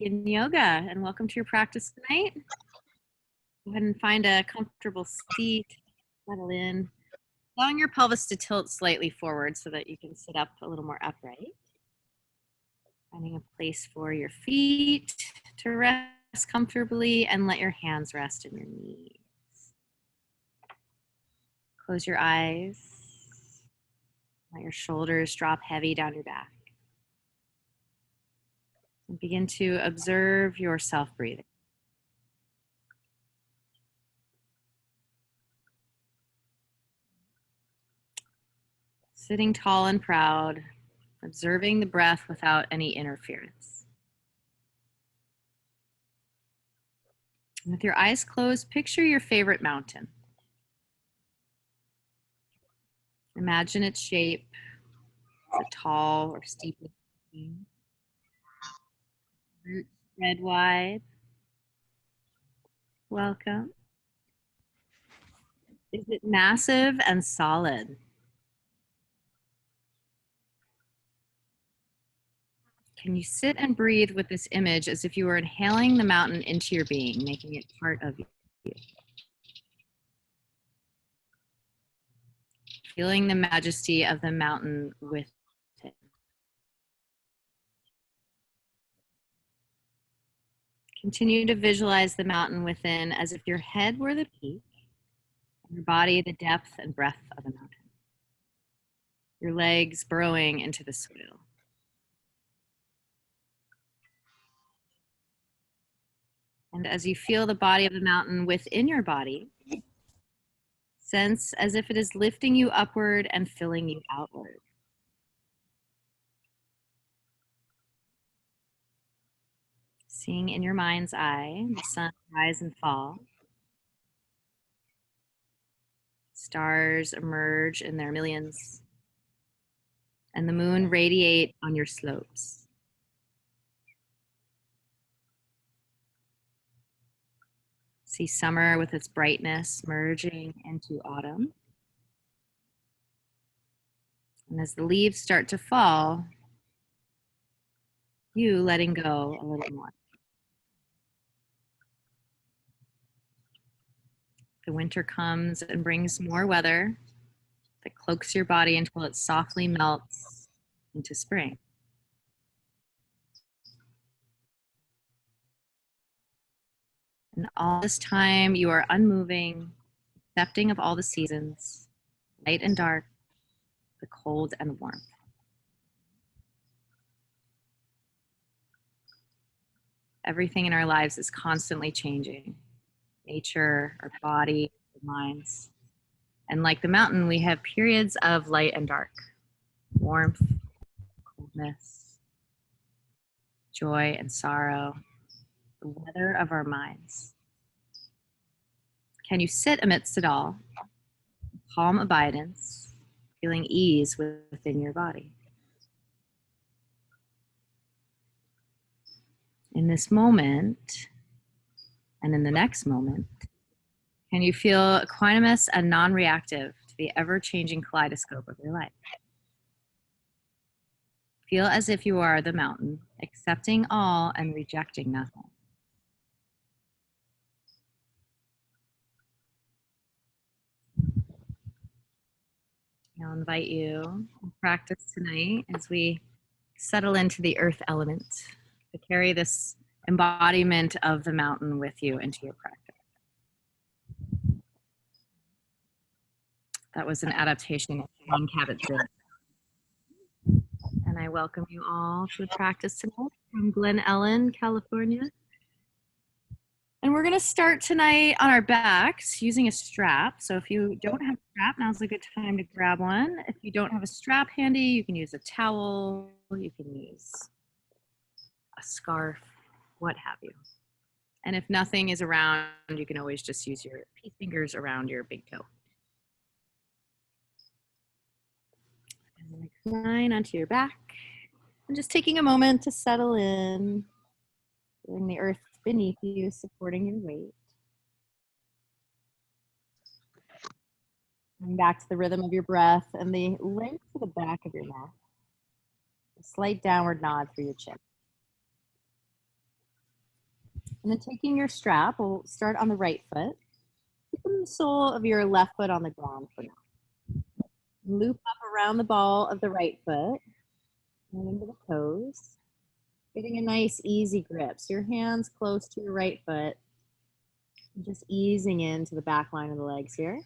in yoga, and welcome to your practice tonight. Go ahead and find a comfortable seat, settle in, allowing your pelvis to tilt slightly forward so that you can sit up a little more upright. Finding a place for your feet to rest comfortably and let your hands rest in your knees. Close your eyes. Let your shoulders drop heavy down your back. And begin to observe yourself breathing. Sitting tall and proud, observing the breath without any interference. And with your eyes closed, picture your favorite mountain. Imagine its shape. Is it tall or steep? Roots spread wide. Welcome. Is it massive and solid? Can you sit and breathe with this image as if you were inhaling the mountain into your being, making it part of you? Feeling the majesty of the mountain with it. Continue to visualize the mountain within as if your head were the peak, and your body the depth and breadth of the mountain. Your legs burrowing into the soil. And as you feel the body of the mountain within your body, sense as if it is lifting you upward and filling you outward. Seeing in your mind's eye the sun rise and fall. Stars emerge in their millions, and the moon radiate on your slopes. See summer with its brightness merging into autumn. And as the leaves start to fall, you letting go a little more. The winter comes and brings more weather that cloaks your body until it softly melts into spring. And all this time you are unmoving, accepting of all the seasons, light and dark, the cold and warmth. Everything in our lives is constantly changing. Nature, our body, our minds. And like the mountain, we have periods of light and dark, warmth, coldness, joy and sorrow, the weather of our minds. Can you sit amidst it all, calm abidance, feeling ease within your body? In this moment, and in the next moment, can you feel equanimous and non-reactive to the ever-changing kaleidoscope of your life? Feel as if you are the mountain, accepting all and rejecting nothing. I'll invite you to practice tonight as we settle into the earth element, to carry this embodiment of the mountain with you into your practice. That was an adaptation of One Cabot Zip. And I welcome you all to the practice tonight from Glen Ellen, California. And we're gonna start tonight on our backs using a strap. So if you don't have a strap, now's a good time to grab one. If you don't have a strap handy, you can use a towel, you can use a scarf, what have you. And if nothing is around, you can always just use your fingers around your big toe. And recline onto your back. And just taking a moment to settle in, feeling the earth beneath you, supporting your weight. Coming back to the rhythm of your breath and the length to the back of your neck. A slight downward nod through your chin. And then taking your strap, we'll start on the right foot. Keeping the sole of your left foot on the ground for now. Loop up around the ball of the right foot and into the toes. Getting a nice easy grip. So your hands close to your right foot. Just easing into the back line of the legs here.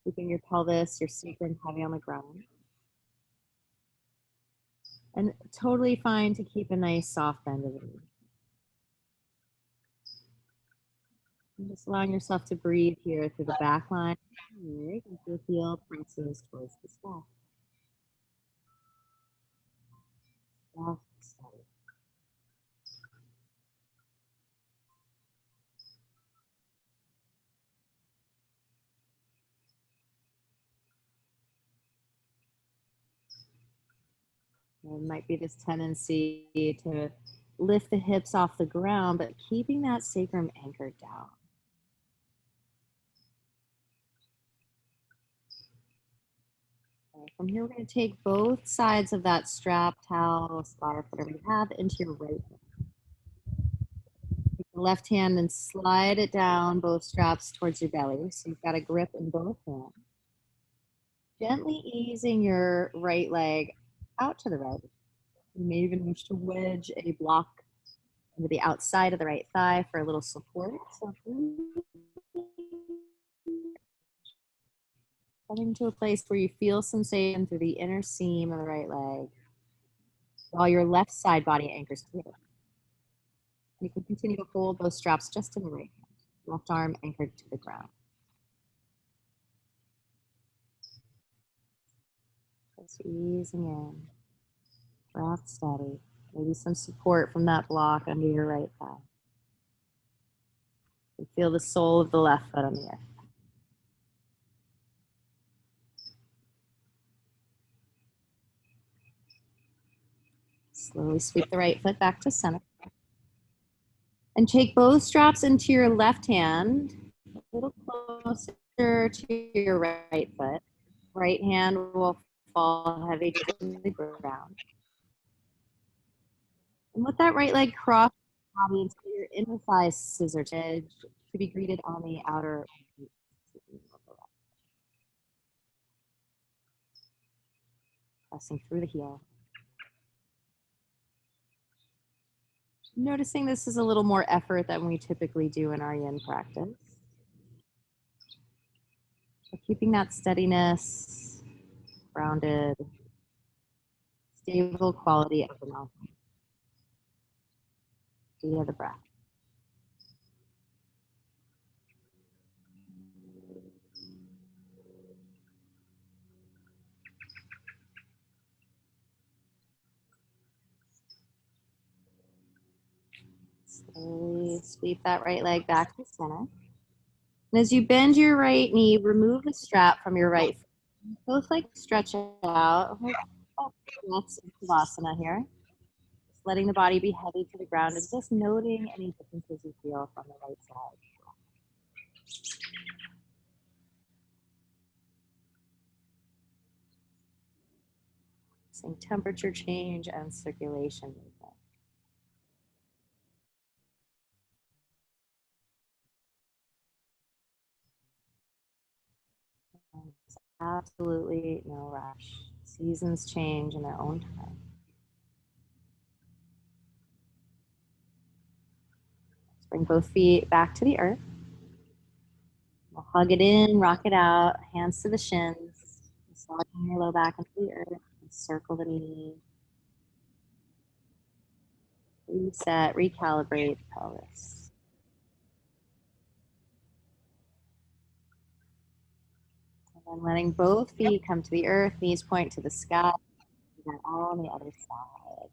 Keeping your pelvis, your sacrum heavy on the ground. And totally fine to keep a nice soft bend of the knee. And just allowing yourself to breathe here through the back line. Here, as your heel presses towards the sky. Soft, steady. There might be this tendency to lift the hips off the ground, but keeping that sacrum anchored down. Okay, from here, we're going to take both sides of that strap, towel, scarf, whatever you have, into your right hand. Take the left hand and slide it down both straps towards your belly. So you've got a grip in both hands. Gently easing your right leg out to the right. You may even wish to wedge a block into the outside of the right thigh for a little support. So coming to a place where you feel sensation through the inner seam of the right leg while your left side body anchors to it. You can continue to hold those straps just in the right hand, left arm anchored to the ground. Just easing in, breath steady. Maybe some support from that block under your right thigh. You feel the sole of the left foot on the earth. Slowly sweep the right foot back to center. And take both straps into your left hand, a little closer to your right foot. Right hand will fall heavy to the ground. And let that right leg cross the body until your inner thigh scissor edge to be greeted on the outer. Pressing through the heel. Noticing this is a little more effort than we typically do in our yin practice. So keeping that steadiness, grounded, stable quality of the mouth via the breath. Slowly sweep that right leg back to center. And as you bend your right knee, remove the strap from your right foot. Both legs stretch out. That's Savasana here. Just letting the body be heavy to the ground and just noting any differences you feel from the right side. Seeing temperature change and circulation movement. There's absolutely no rush. Seasons change in their own time. Let's bring both feet back to the earth. We'll hug it in, rock it out, hands to the shins, massaging your low back into the earth, and circle the knee. Reset, recalibrate the pelvis. And then letting both feet come to the earth, knees point to the sky, and all on the other side.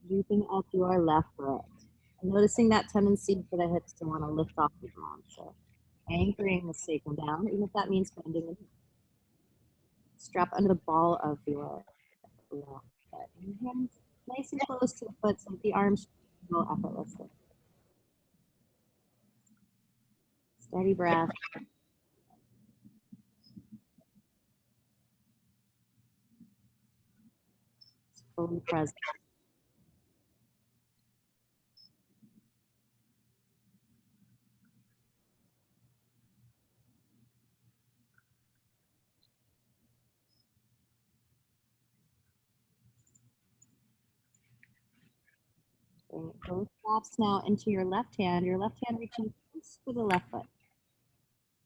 Looping up your left foot. And noticing that tendency for the hips to want to lift off the ground. So anchoring the sacrum down, even if that means bending the strap under the ball of your left foot. And hands nice and close to the foot so the arms go effortlessly. Steady breath. Fully present. Bring both straps now into your left hand reaching just for the left foot.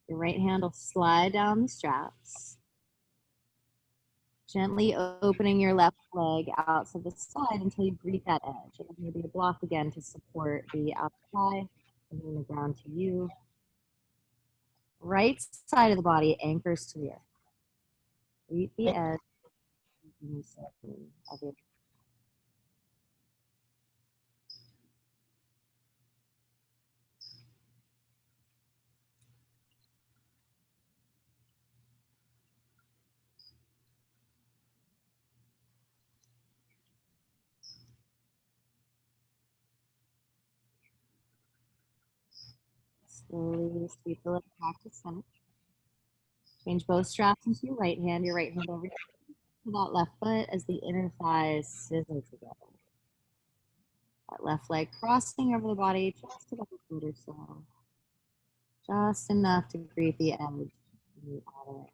Your right hand will slide down the straps, gently opening your left leg out to the side until you greet that edge. And maybe a block again to support the outside, bringing the ground to you. Right side of the body anchors to the earth. Greet the edge of your. Slowly sweep the leg back to center. Change both straps into your right hand over to that left foot as the inner thighs sizzle together. That left leg crossing over the body just about a foot or so. Just enough to greet the edge of the outer.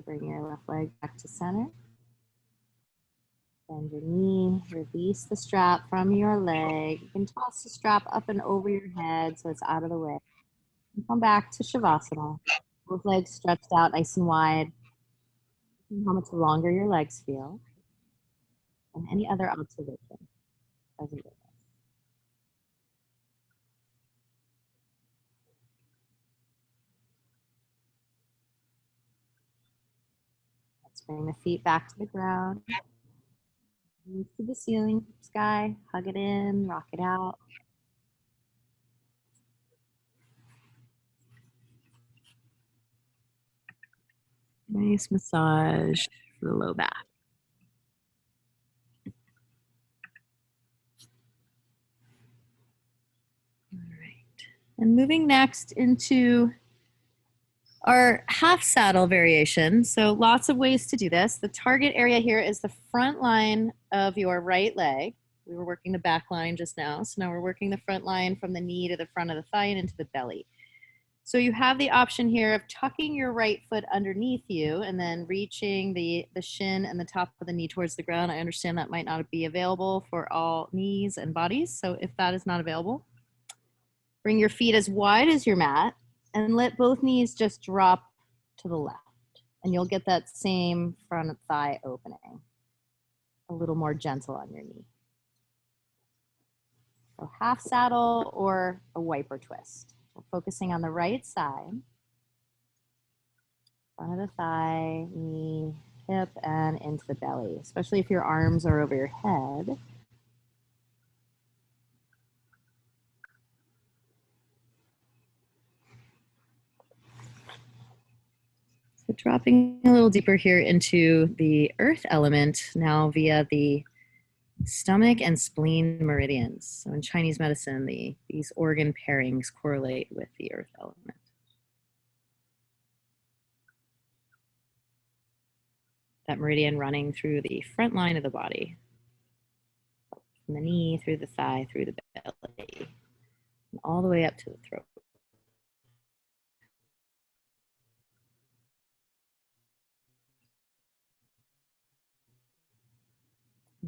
Bring your left leg back to center. Bend your knee, release the strap from your leg. You can toss the strap up and over your head so it's out of the way. And come back to Shavasana. Both legs stretched out nice and wide. How much longer your legs feel. And any other observation. Present. Let's bring the feet back to the ground. Move to the ceiling, sky, hug it in, rock it out. Nice massage for the low back. All right. And moving next into our half saddle variation. So lots of ways to do this. The target area here is the front line of your right leg. We were working the back line just now. So now we're working the front line from the knee to the front of the thigh and into the belly. So you have the option here of tucking your right foot underneath you and then reaching the shin and the top of the knee towards the ground. I understand that might not be available for all knees and bodies. So if that is not available, bring your feet as wide as your mat and let both knees just drop to the left. And you'll get that same front thigh opening. A little more gentle on your knee. So half saddle or a wiper twist. We're focusing on the right side. Front of the thigh, knee, hip, and into the belly, especially if your arms are over your head. So dropping a little deeper here into the earth element now via the stomach and spleen meridians. So in Chinese medicine, these organ pairings correlate with the earth element. That meridian running through the front line of the body, from the knee, through the thigh, through the belly, and all the way up to the throat.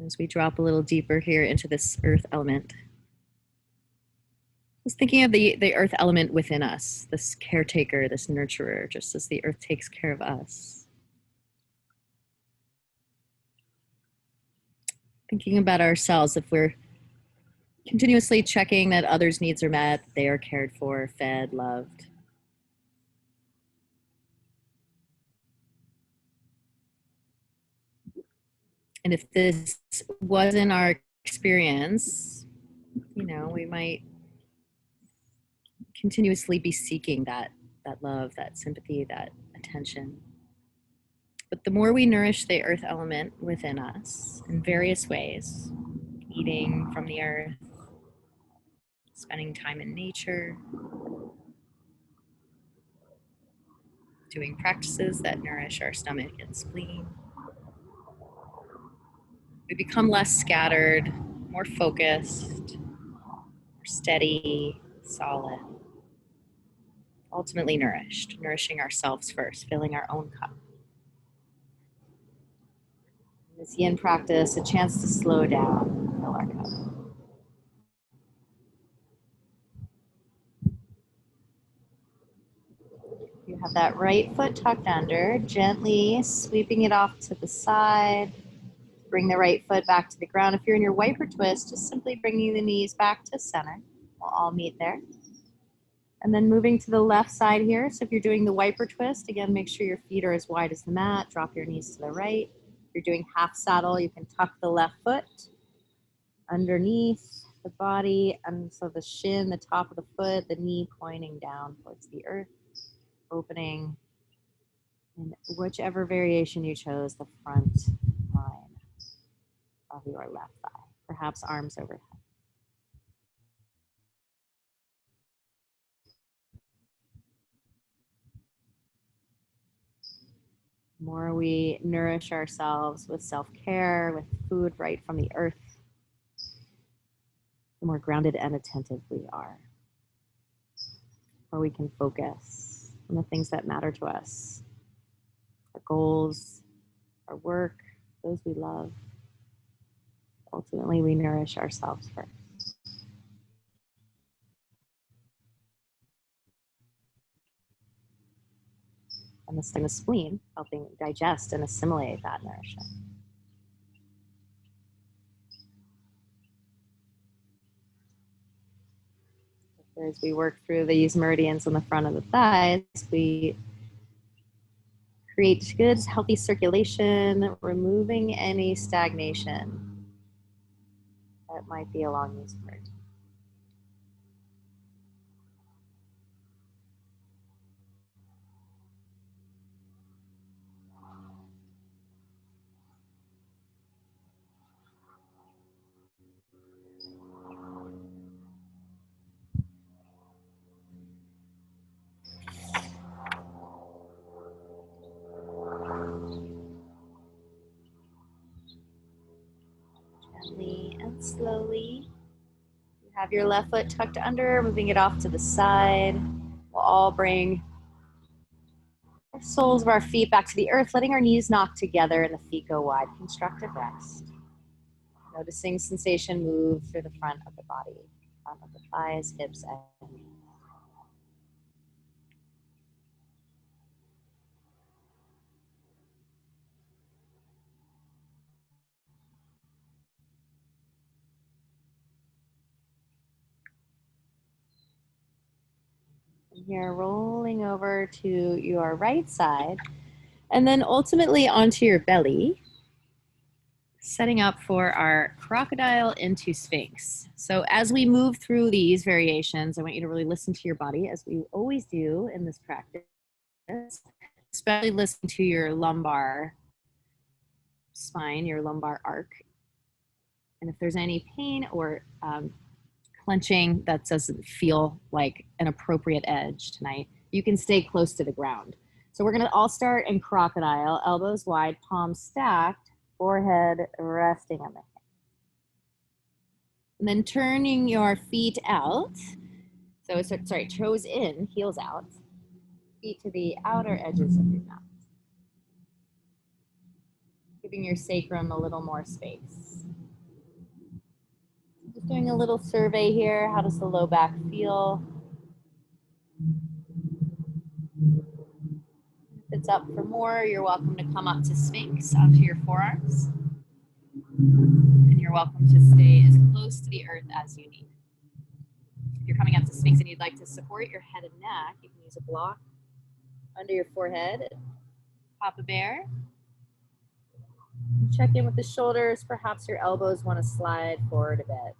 As we drop a little deeper here into this earth element, just thinking of the earth element within us, this caretaker, this nurturer, just as the earth takes care of us. Thinking about ourselves, if we're continuously checking that others' needs are met, they are cared for, fed, loved. And if this wasn't our experience, we might continuously be seeking that love, that sympathy, that attention. But the more we nourish the earth element within us in various ways, eating from the earth, spending time in nature, doing practices that nourish our stomach and spleen, We become less scattered, more focused, more steady, solid, ultimately nourished, nourishing ourselves first, filling our own cup. In this yin practice, a chance to slow down, fill our cup. You have that right foot tucked under, gently sweeping it off to the side. Bring the right foot back to the ground. If you're in your wiper twist, just simply bringing the knees back to center. We'll all meet there. And then moving to the left side here. So if you're doing the wiper twist, again, make sure your feet are as wide as the mat. Drop your knees to the right. If you're doing half saddle, you can tuck the left foot underneath the body. And so the shin, the top of the foot, the knee pointing down towards the earth, opening in whichever variation you chose, the front line of your left thigh, perhaps arms overhead. The more we nourish ourselves with self-care, with food right from the earth, the more grounded and attentive we are. Or we can focus on the things that matter to us, our goals, our work, those we love. Ultimately, we nourish ourselves first. And the spleen, helping digest and assimilate that nourishment. As we work through these meridians on the front of the thighs, we create good, healthy circulation, removing any stagnation that might be along these meridians. Gently and slowly. You have your left foot tucked under, moving it off to the side. We'll all bring the soles of our feet back to the earth, letting our knees knock together and the feet go wide. Constructive rest. Noticing sensation move through the front of the body, front of the thighs, hips, and knees. Here, rolling over to your right side, and then ultimately onto your belly, setting up for our crocodile into sphinx. So as we move through these variations, I want you to really listen to your body, as we always do in this practice, especially listen to your lumbar spine, your lumbar arc. And if there's any pain or clenching that doesn't feel like an appropriate edge tonight, you can stay close to the ground. So we're gonna all start in crocodile, elbows wide, palms stacked, forehead resting on the hip. And then turning your feet out. So sorry, toes in, heels out, feet to the outer edges of your mat. Giving your sacrum a little more space. Just doing a little survey here. How does the low back feel? If it's up for more, you're welcome to come up to Sphinx onto your forearms. And you're welcome to stay as close to the earth as you need. If you're coming up to Sphinx and you'd like to support your head and neck, you can use a block under your forehead. Papa Bear. Check in with the shoulders. Perhaps your elbows want to slide forward a bit.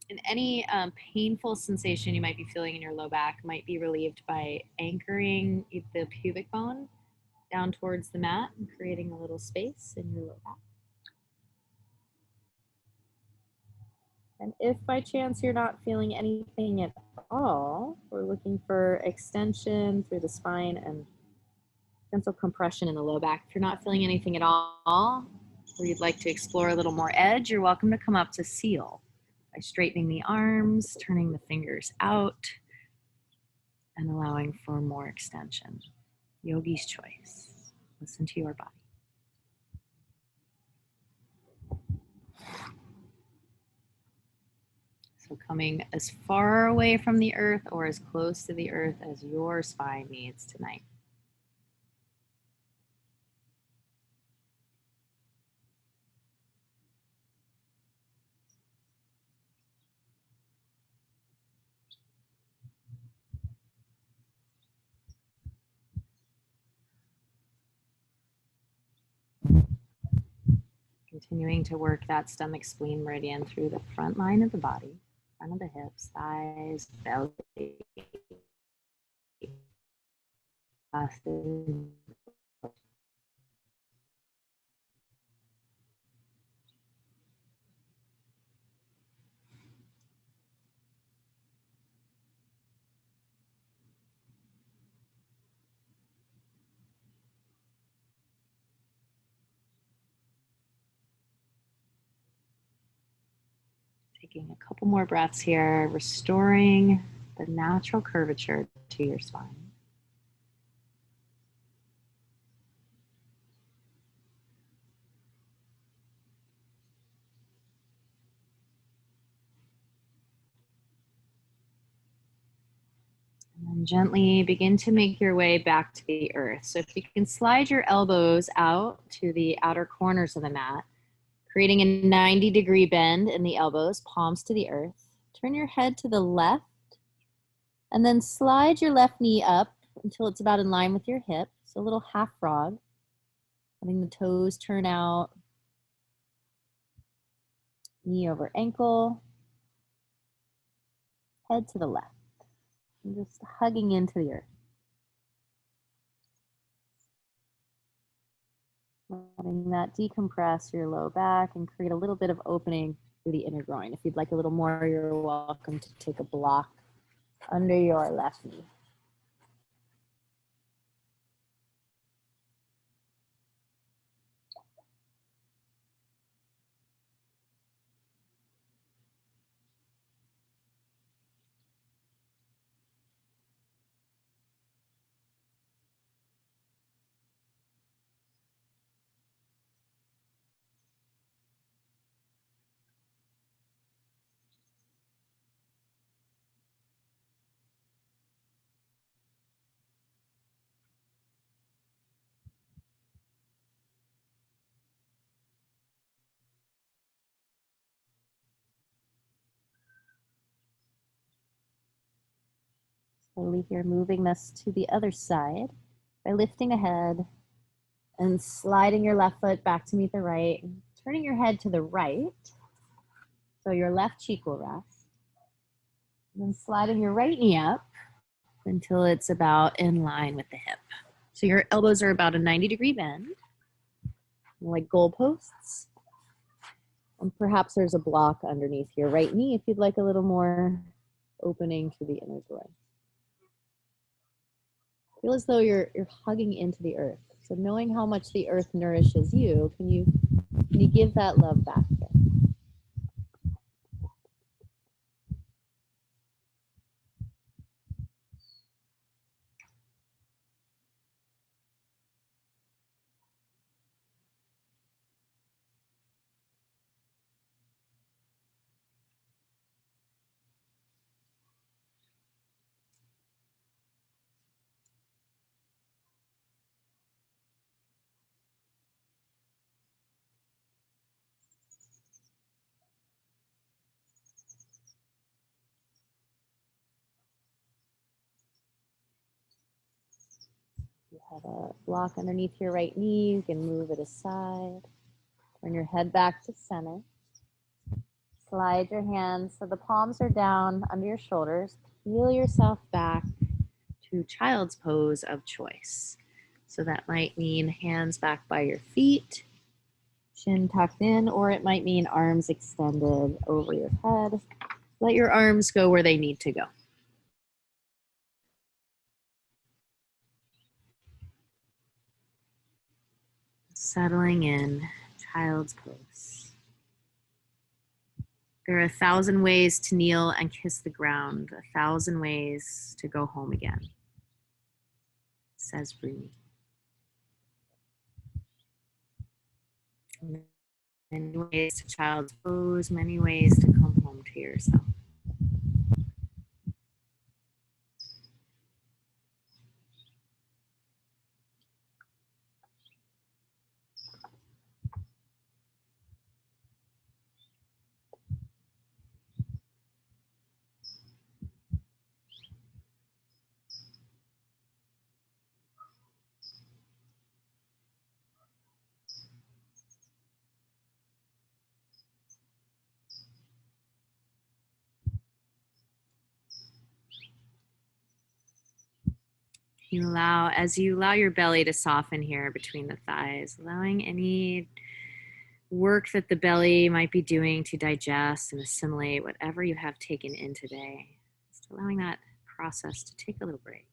And any painful sensation you might be feeling in your low back might be relieved by anchoring the pubic bone down towards the mat and creating a little space in your low back. And if by chance you're not feeling anything at all, we're looking for extension through the spine and Gentle compression in the low back. If you're not feeling anything at all, or you'd like to explore a little more edge, you're welcome to come up to seal by straightening the arms, turning the fingers out, and allowing for more extension. Yogi's choice. Listen to your body. So coming as far away from the earth or as close to the earth as your spine needs tonight. Continuing to work that stomach spleen meridian through the front line of the body, front of the hips, thighs, belly, taking a couple more breaths here, restoring the natural curvature to your spine. And then gently begin to make your way back to the earth. So if you can slide your elbows out to the outer corners of the mat, creating a 90-degree bend in the elbows, palms to the earth. Turn your head to the left, and then slide your left knee up until it's about in line with your hip. So a little half frog, letting the toes turn out, knee over ankle, head to the left, and just hugging into the earth. Letting that decompress your low back and create a little bit of opening through the inner groin. If you'd like a little more, you're welcome to take a block under your left knee. Slowly here, moving this to the other side by lifting ahead and sliding your left foot back to meet the right, turning your head to the right so your left cheek will rest, and then sliding your right knee up until it's about in line with the hip. So your elbows are about a 90-degree bend, like goalposts, and perhaps there's a block underneath your right knee if you'd like a little more opening to the inner groin. Feel as though you're hugging into the earth. So knowing how much the earth nourishes you, can you give that love back there? You have a block underneath your right knee, you can move it aside. Turn your head back to center. Slide your hands so the palms are down under your shoulders. Peel yourself back to child's pose of choice. So that might mean hands back by your feet, chin tucked in, or it might mean arms extended over your head. Let your arms go where they need to go. Settling in, child's pose. There are 1,000 ways to kneel and kiss the ground, 1,000 ways to go home again, says Rumi. Many ways to child's pose, many ways to come home to yourself. As you allow your belly to soften here between the thighs, allowing any work that the belly might be doing to digest and assimilate whatever you have taken in today. Just allowing that process to take a little break.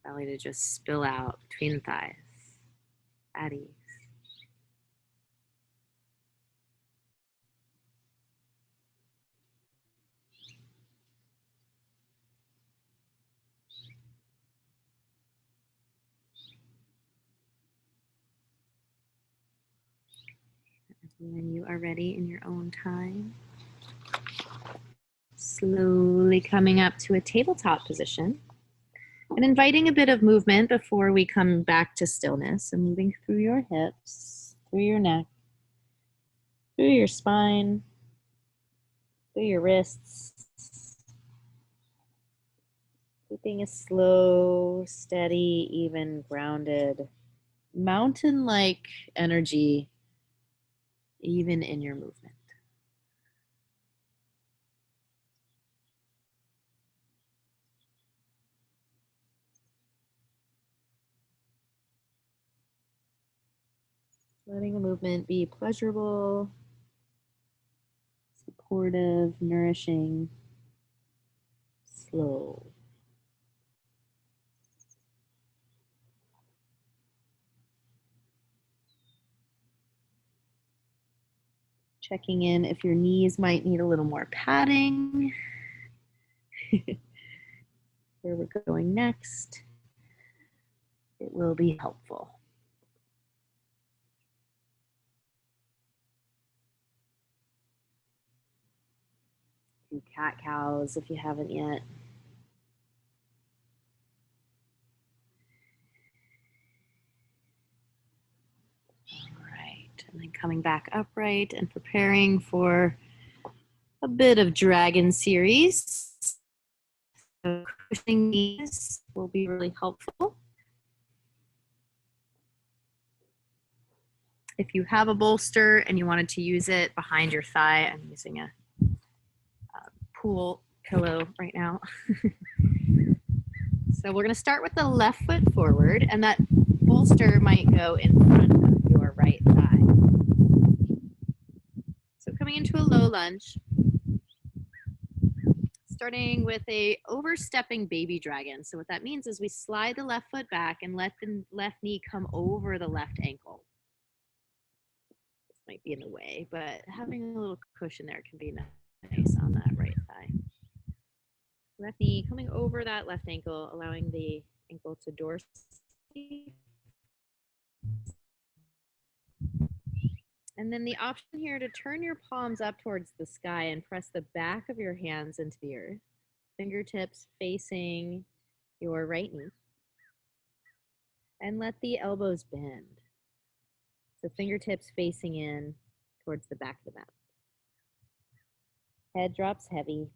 Belly to just spill out between the thighs at ease. When you are ready in your own time, slowly coming up to a tabletop position and inviting a bit of movement before we come back to stillness, and moving through your hips, through your neck, through your spine, through your wrists, keeping a slow, steady, even grounded, mountain-like energy even in your movement. Letting the movement be pleasurable, supportive, nourishing, slow. Checking in if your knees might need a little more padding. Where we're going next, it will be helpful. Do cat cows if you haven't yet. All right, and then coming back upright and preparing for a bit of dragon series. So cushioning knees will be really helpful. If you have a bolster and you wanted to use it behind your thigh, I'm using a pool pillow right now. So we're going to start with the left foot forward, and that bolster might go in front of your right thigh. So coming into a low lunge, starting with a overstepping baby dragon. So what that means is we slide the left foot back and let the left knee come over the left ankle. This might be in the way, but having a little cushion there can be nice on that right thigh. Left knee coming over that left ankle, allowing the ankle to dorsiflex. And then the option here to turn your palms up towards the sky and press the back of your hands into the earth. Fingertips facing your right knee. And let the elbows bend. So fingertips facing in towards the back of the mat. Head drops heavy.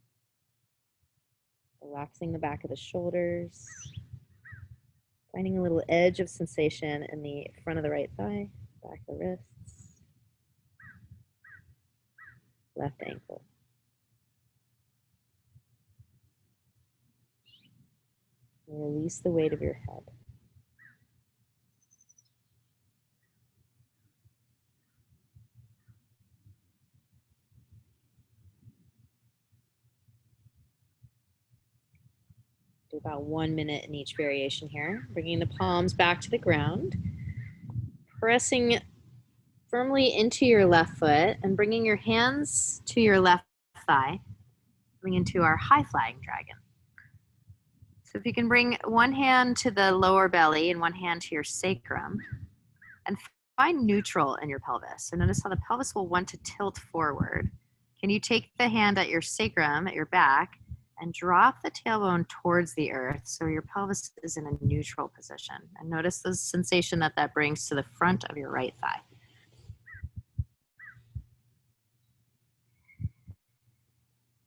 Relaxing the back of the shoulders. Finding a little edge of sensation in the front of the right thigh, back of the wrists, left ankle. Release the weight of your head. about 1 minute in each variation here. Bringing the palms back to the ground, pressing firmly into your left foot and bringing your hands to your left thigh, coming into our high flying dragon. So if you can bring one hand to the lower belly and one hand to your sacrum and find neutral in your pelvis. So notice how the pelvis will want to tilt forward. Can you take the hand at your sacrum, at your back, and drop the tailbone towards the earth so your pelvis is in a neutral position? And notice the sensation that that brings to the front of your right thigh.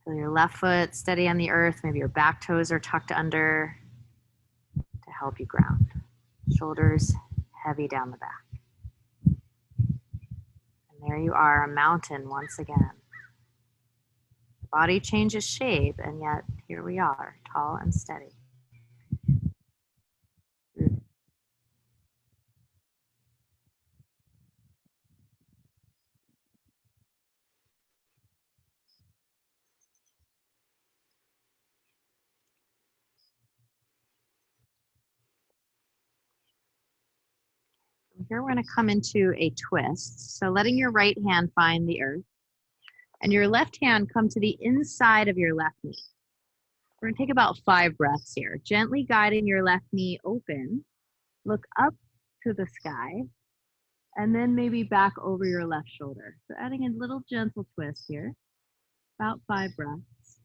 Feel your left foot steady on the earth. Maybe your back toes are tucked under to help you ground. Shoulders heavy down the back. And there you are, a mountain once again. The body changes shape, and yet here we are, tall and steady. From here, we're going to come into a twist. So letting your right hand find the earth, and your left hand come to the inside of your left knee. We're going to take about 5 breaths here, gently guiding your left knee open. Look up to the sky, and then maybe back over your left shoulder. So adding a little gentle twist here, about 5 breaths.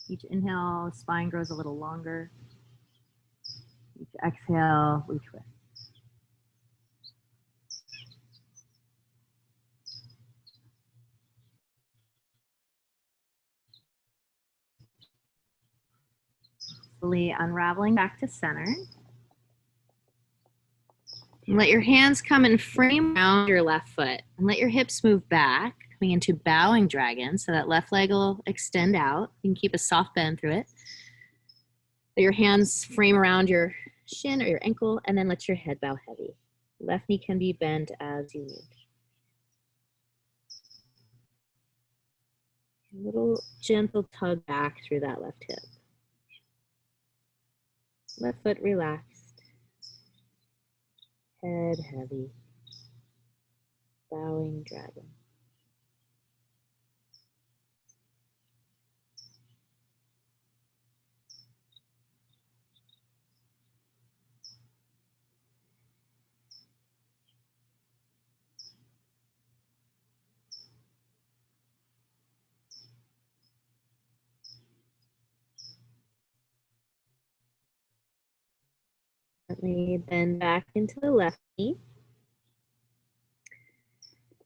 Each inhale, the spine grows a little longer. Each exhale, we twist. Slowly unraveling back to center. And let your hands come and frame around your left foot. And let your hips move back, coming into bowing dragon. So that left leg will extend out. You can keep a soft bend through it. Let your hands frame around your shin or your ankle, and then let your head bow heavy. Left knee can be bent as you need. A little gentle tug back through that left hip. Left foot relaxed. Head heavy. Bowing dragon. Gently bend back into the left knee.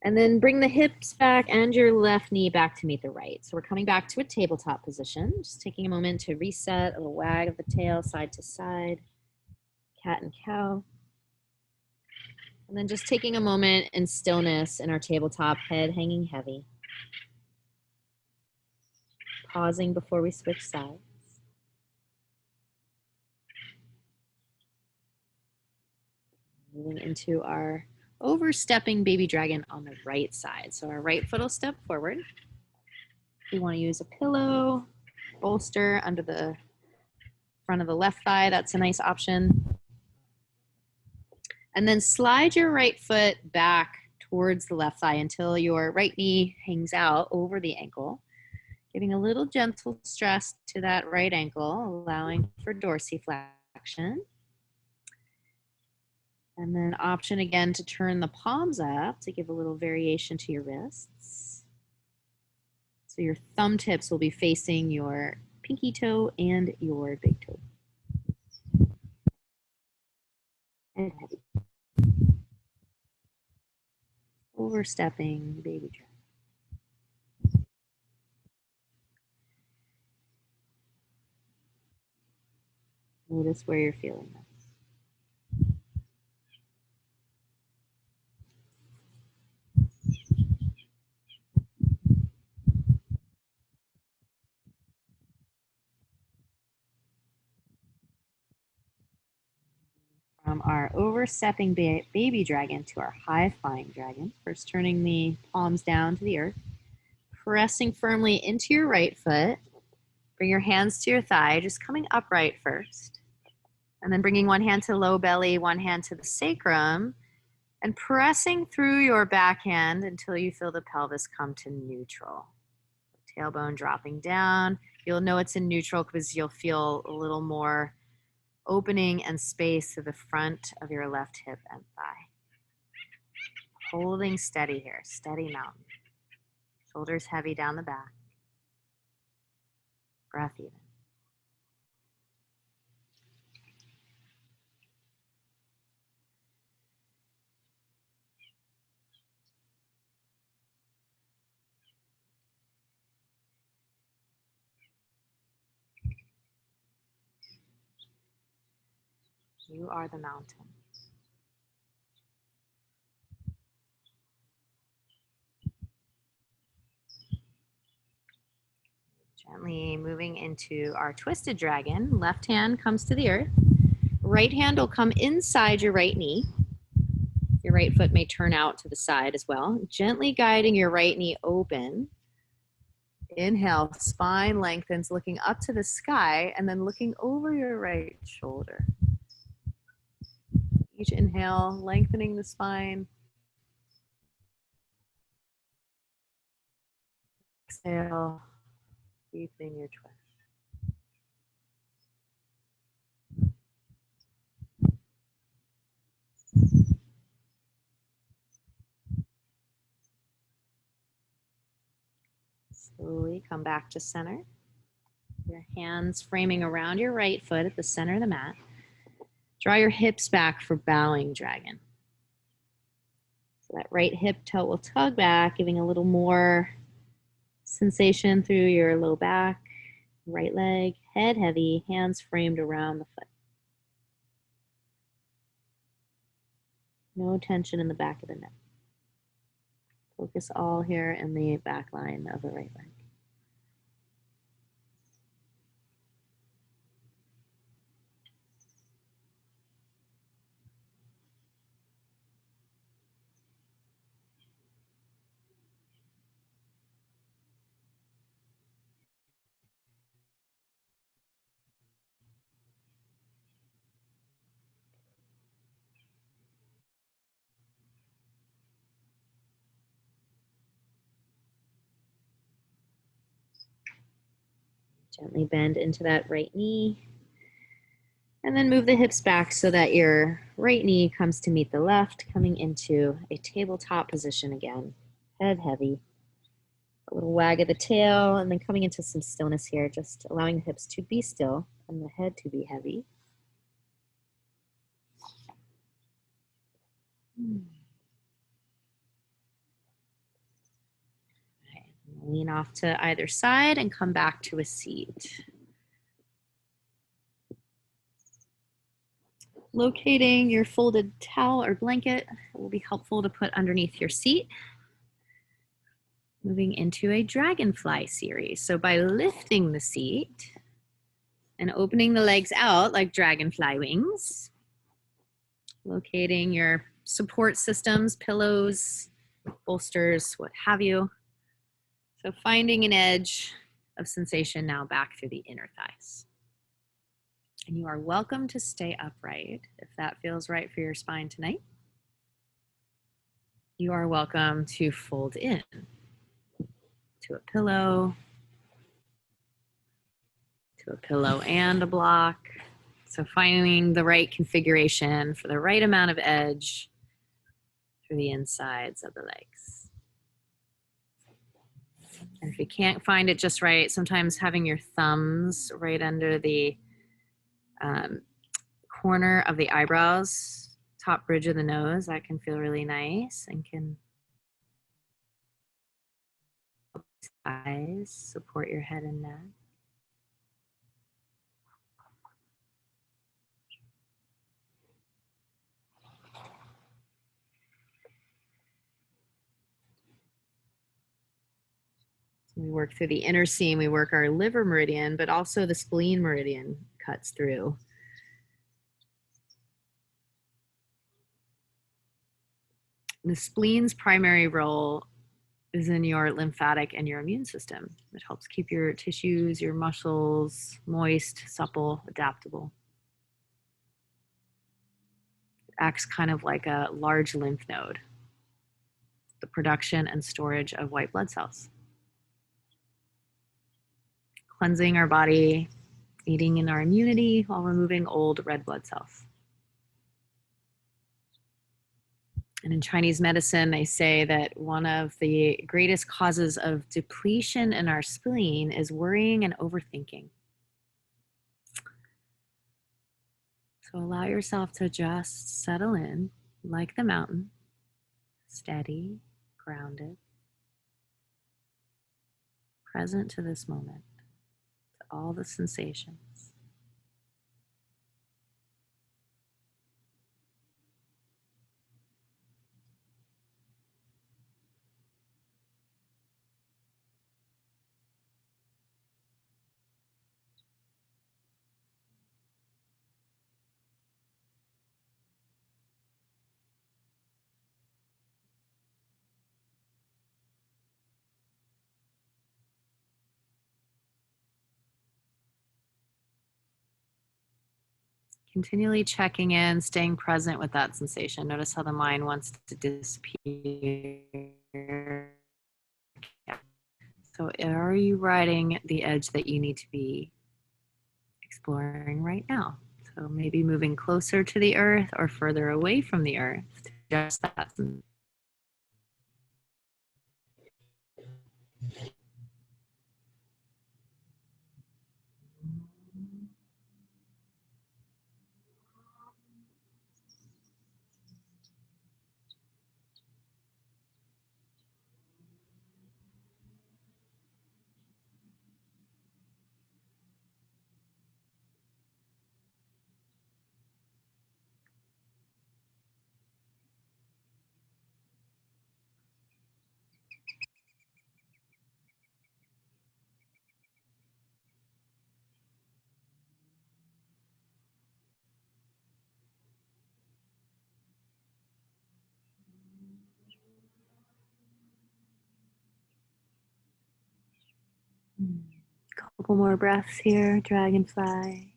And then bring the hips back and your left knee back to meet the right. So we're coming back to a tabletop position. Just taking a moment to reset, a little wag of the tail side to side, cat and cow. And then just taking a moment in stillness in our tabletop, head hanging heavy. Pausing before we switch sides. Moving into our overstepping baby dragon on the right side. So our right foot will step forward. If you want to use a pillow, bolster under the front of the left thigh, that's a nice option. And then slide your right foot back towards the left thigh until your right knee hangs out over the ankle, giving a little gentle stress to that right ankle, allowing for dorsiflexion. And then option again to turn the palms up to give a little variation to your wrists. So your thumb tips will be facing your pinky toe and your big toe. And heavy. Overstepping baby dragon. Notice where you're feeling this. From our overstepping baby dragon to our high flying dragon. First turning the palms down to the earth. pressing firmly into your right foot. Bring your hands to your thigh, just coming upright first. And then bringing one hand to low belly, one hand to the sacrum, and pressing through your backhand until you feel the pelvis come to neutral. Tailbone dropping down. You'll know it's in neutral because you'll feel a little more opening and space to the front of your left hip and thigh. Holding steady here, steady mountain. Shoulders heavy down the back. Breath even. You are the mountain. Gently moving into our twisted dragon. Left hand comes to the earth. Right hand will come inside your right knee. Your right foot may turn out to the side as well. Gently guiding your right knee open. Inhale, spine lengthens, looking up to the sky, and then looking over your right shoulder. Each inhale, lengthening the spine. Exhale, deepening your twist. Slowly come back to center. Your hands framing around your right foot at the center of the mat. Draw your hips back for bowing dragon. So that right hip tilt will tug back, giving a little more sensation through your low back, right leg, head heavy, hands framed around the foot. No tension in the back of the neck. Focus all here in the back line of the right leg. Gently bend into that right knee. And then move the hips back so that your right knee comes to meet the left, coming into a tabletop position again. Head heavy. A little wag of the tail, and then coming into some stillness here, just allowing the hips to be still and the head to be heavy. Okay. Lean off to either side and come back to a seat. Locating your folded towel or blanket will be helpful to put underneath your seat. Moving into a dragonfly series. So by lifting the seat and opening the legs out like dragonfly wings, locating your support systems, pillows, bolsters, what have you. So finding an edge of sensation now back through the inner thighs. And you are welcome to stay upright if that feels right for your spine tonight. You are welcome to fold in to a pillow and a block. So finding the right configuration for the right amount of edge through the insides of the legs. And if you can't find it just right, sometimes having your thumbs right under the corner of the eyebrows, top bridge of the nose, that can feel really nice and can help eyes support your head and neck. We work through the inner seam, we work our liver meridian, but also the spleen meridian cuts through. The spleen's primary role is in your lymphatic and your immune system. It helps keep your tissues, your muscles moist, supple, adaptable. It acts kind of like a large lymph node, the production and storage of white blood cells. Cleansing our body, aiding in our immunity while removing old red blood cells. And in Chinese medicine, they say that one of the greatest causes of depletion in our spleen is worrying and overthinking. So allow yourself to just settle in like the mountain, steady, grounded, present to this moment, to all the sensations. Continually checking in, staying present with that sensation. Notice how the mind wants to disappear. So are you riding the edge that you need to be exploring right now? So maybe moving closer to the earth or further away from the earth. Just that. Couple more breaths here, dragonfly.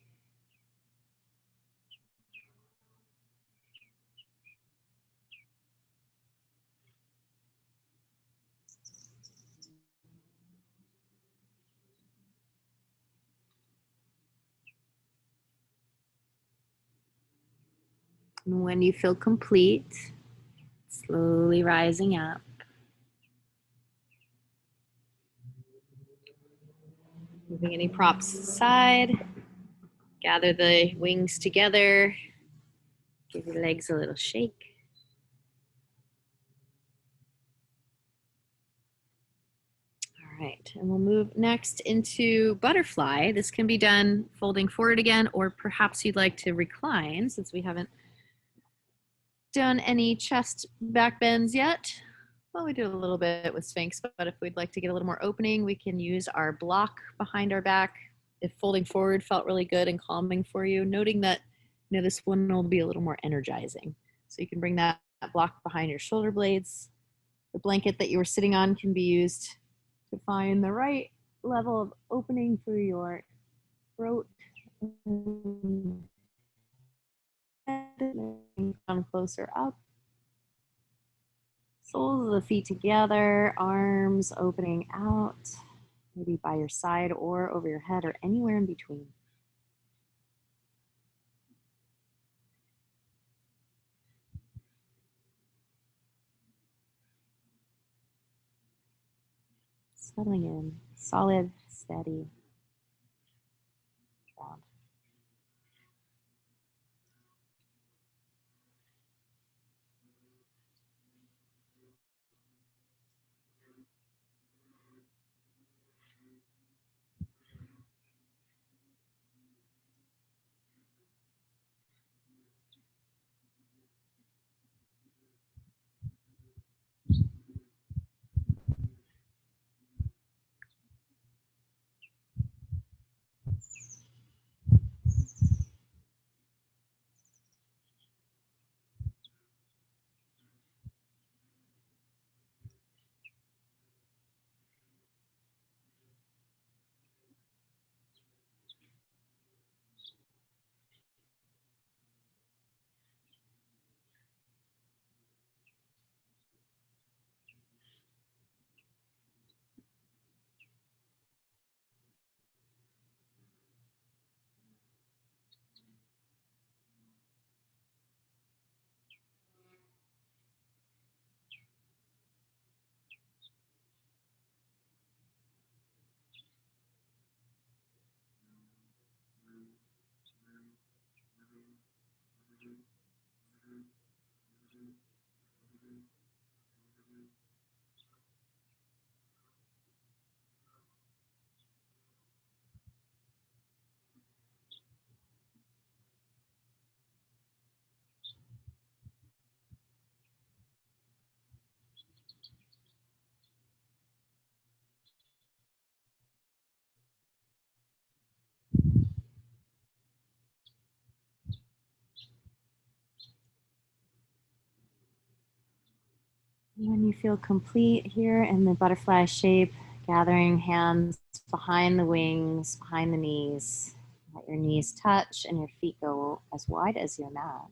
And when you feel complete, slowly rising up. Moving any props aside. Gather the wings together. Give your legs a little shake. All right, and we'll move next into butterfly. This can be done folding forward again, or perhaps you'd like to recline since we haven't done any chest back bends yet. Well, we did a little bit with Sphinx, but if we'd like to get a little more opening, we can use our block behind our back. If folding forward felt really good and calming for you, noting that this one will be a little more energizing. So you can bring that block behind your shoulder blades. The blanket that you were sitting on can be used to find the right level of opening for your throat. Come closer up. Soles of the feet together, arms opening out, maybe by your side or over your head or anywhere in between. Settling in, solid, steady, ground. And you feel complete here in the butterfly shape, gathering hands behind the wings, behind the knees. Let your knees touch and your feet go as wide as your mat.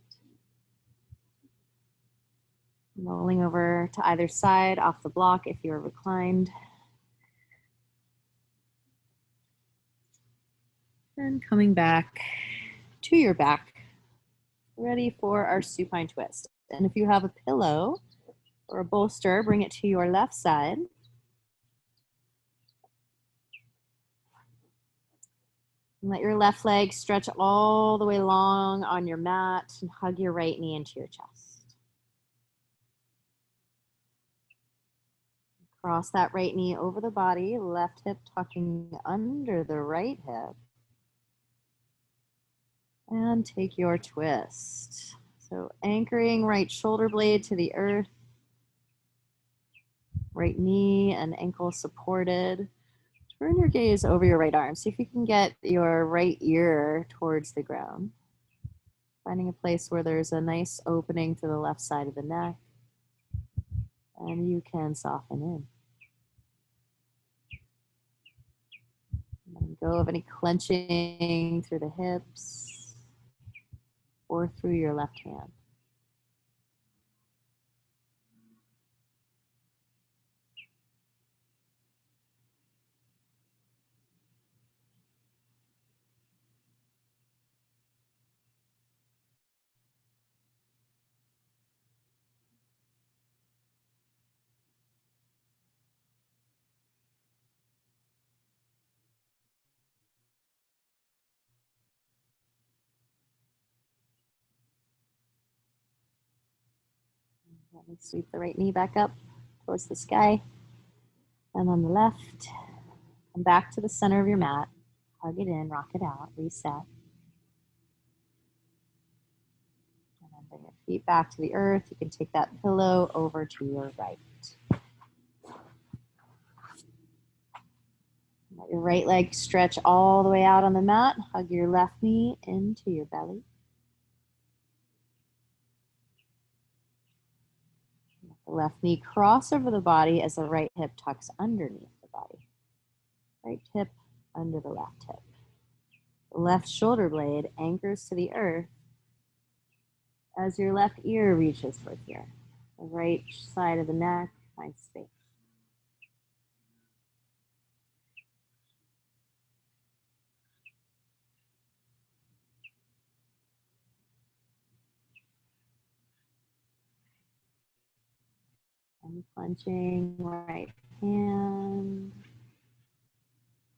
Rolling over to either side off the block if you're reclined. And coming back to your back, ready for our supine twist. And if you have a pillow or a bolster, bring it to your left side. And let your left leg stretch all the way long on your mat and hug your right knee into your chest. Cross that right knee over the body, left hip tucking under the right hip. And take your twist. So anchoring right shoulder blade to the earth, right knee and ankle supported. Turn your gaze over your right arm. See if you can get your right ear towards the ground. Finding a place where there's a nice opening to the left side of the neck. And you can soften in. Let go of any clenching through the hips or through your left hand. Let me sweep the right knee back up towards the sky. And on the left, come back to the center of your mat. Hug it in, rock it out, reset. And then bring your feet back to the earth. You can take that pillow over to your right. Let your right leg stretch all the way out on the mat. Hug your left knee into your belly. Let the left knee cross over the body as the right hip tucks underneath the body. Right hip under the left hip. The left shoulder blade anchors to the earth as your left ear reaches for here. The right side of the neck finds space. Unclenching right hand,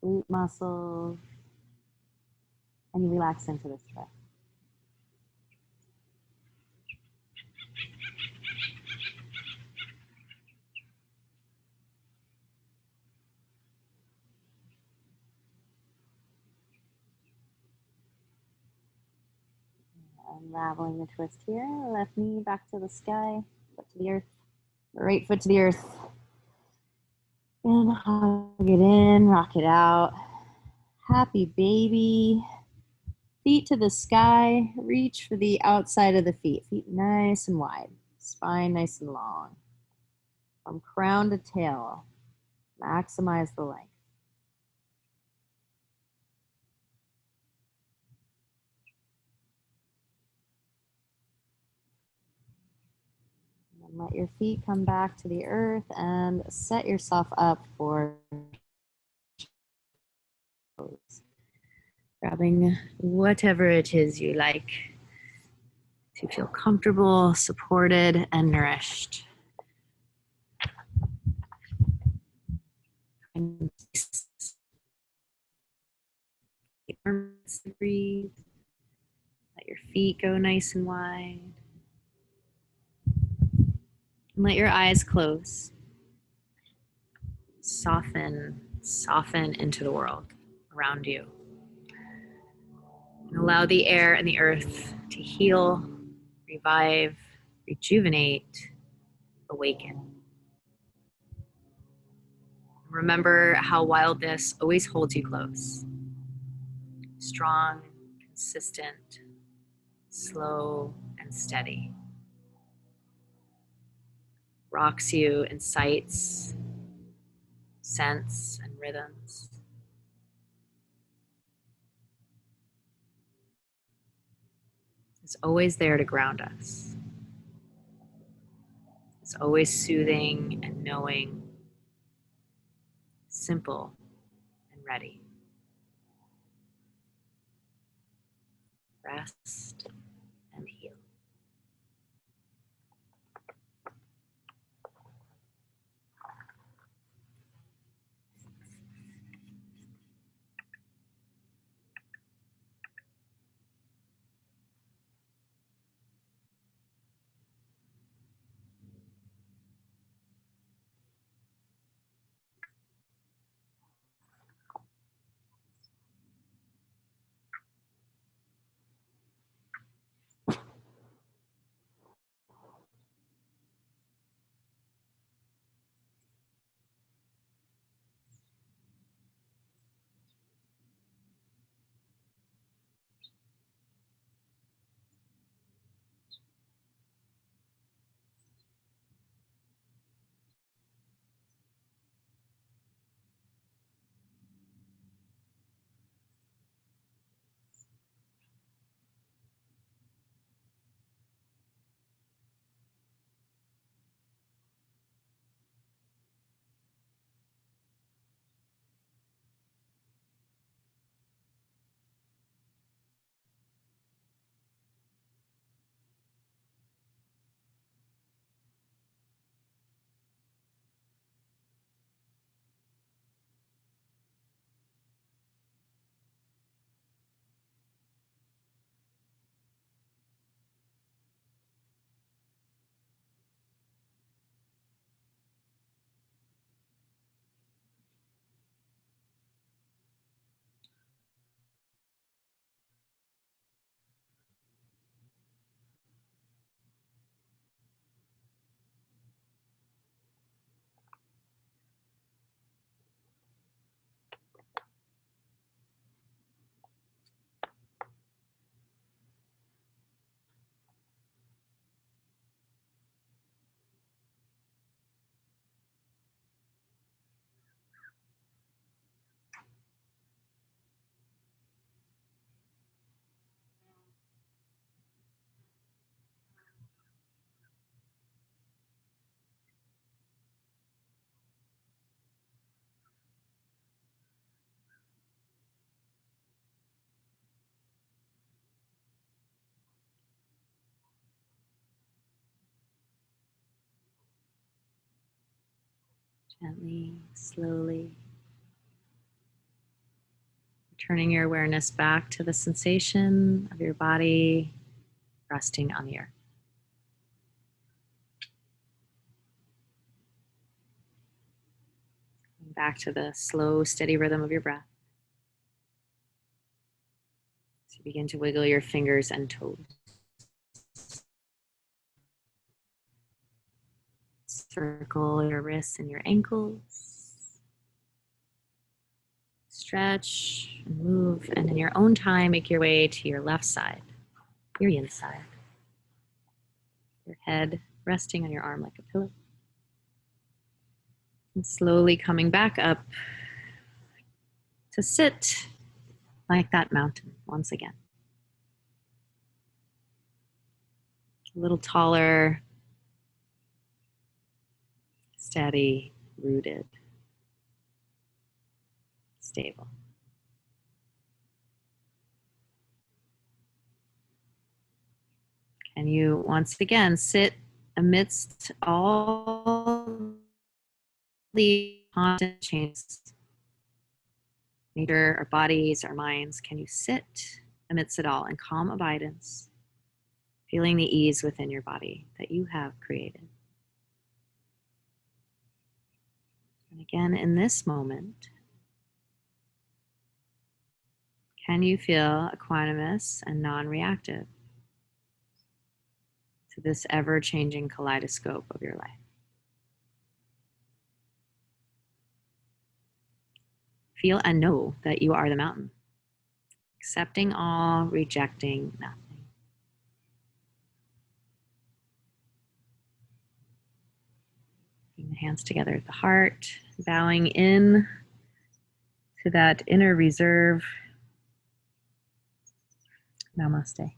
glute muscles, and you relax into this breath. Unraveling the twist here, left knee back to the sky, foot to the earth, right foot to the earth. And hug it in, rock it out. Happy baby. Feet to the sky, reach for the outside of the feet. Feet nice and wide, spine nice and long. From crown to tail, maximize the length. And let your feet come back to the earth and set yourself up for pose. Grabbing whatever it is you like to feel comfortable, supported, and nourished. And breathe. Let your feet go nice and wide. And let your eyes close. Soften into the world around you. And allow the air and the earth to heal, revive, rejuvenate, awaken. Remember how wildness always holds you close. Strong, consistent, slow, and steady. rocks you in sights, scents, and rhythms. Is always there to ground us. Is always soothing and knowing, simple and ready. Rest and heal. Gently, slowly, turning your awareness back to the sensation of your body resting on the earth. Back to the slow, steady rhythm of your breath. So you begin to wiggle your fingers and toes. Circle your wrists and your ankles. Stretch and move, and in your own time, make your way to your left side, your yin side. Your head resting on your arm like a pillow. And slowly coming back up to sit like that mountain once again. A little taller, steady, rooted, stable. And you once again sit amidst all the constant changes. Nature, our bodies, our minds. Can you sit amidst it all in calm abidance, feeling the ease within your body that you have created? And again, in this moment, can you feel equanimous and non-reactive to this ever-changing kaleidoscope of your life? Feel and know that you are the mountain, accepting all, rejecting nothing. Hands together at the heart, bowing in to that inner reserve. Namaste.